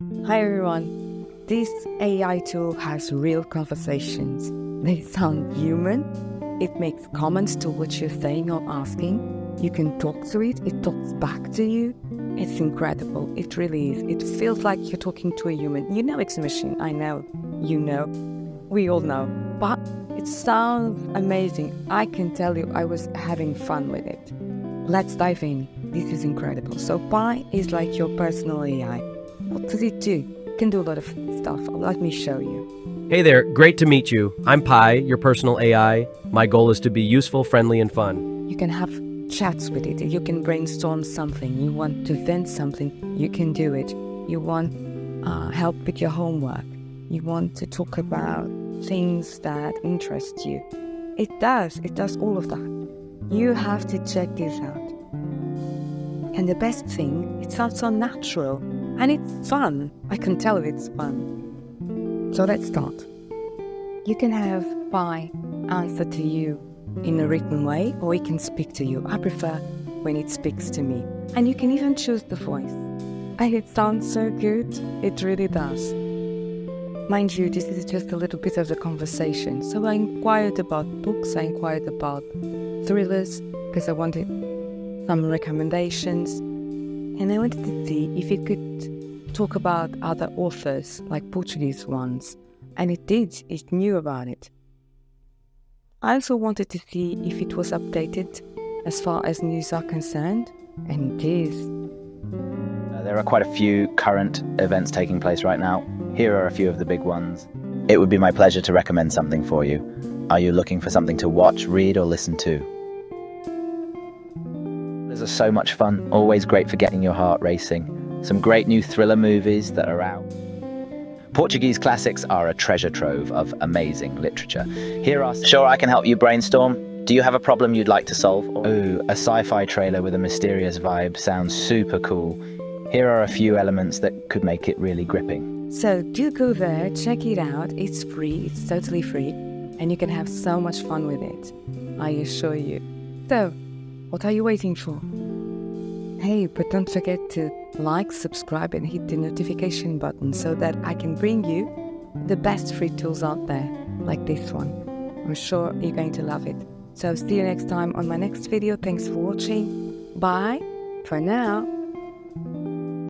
Hi everyone. This AI tool has real conversations. They sound human. It makes comments to what you're saying or asking. You can talk to it. It talks back to you. It's incredible. It really is. It feels like you're talking to a human. You know it's a machine. I know. You know. We all know. But it sounds amazing. I can tell you I was having fun with it. Let's dive in. This is incredible. So Pi is like your personal AI. What does it do? It can do a lot of stuff. Let me show you. Hey there, great to meet you. I'm Pi, your personal AI. My goal is to be useful, friendly, and fun. You can have chats with it. You can brainstorm something. You want to vent something, you can do it. You want help with your homework. You want to talk about things that interest you. It does all of that. You have to check this out. And the best thing, it sounds so natural. And it's fun. I can tell it's fun. So let's start. You can have Pi answer to you in a written way, or it can speak to you. I prefer when it speaks to me. And you can even choose the voice. And it sounds so good. It really does. Mind you, this is just a little bit of the conversation. So I inquired about books, I inquired about thrillers, because I wanted some recommendations. And I wanted to see if it could talk about other authors, like Portuguese ones. And it did. It knew about it. I also wanted to see if it was updated as far as news are concerned. And it is. There are quite a few current events taking place right now. Here are a few of the big ones. It would be my pleasure to recommend something for you. Are you looking for something to watch, read, or listen to? These are so much fun, always great for getting your heart racing. Some great new thriller movies that are out. Portuguese classics are a treasure trove of amazing literature. Here are... Sure, I can help you brainstorm. Do you have a problem you'd like to solve? Ooh, a sci-fi trailer with a mysterious vibe sounds super cool. Here are a few elements that could make it really gripping. So do go there, check it out. It's free, it's totally free. And you can have so much fun with it, I assure you. So, what are you waiting for? Hey, but don't forget to like, subscribe, and hit the notification button so that I can bring you the best free tools out there, like this one. I'm sure you're going to love it. So see you next time on my next video. Thanks for watching. Bye for now.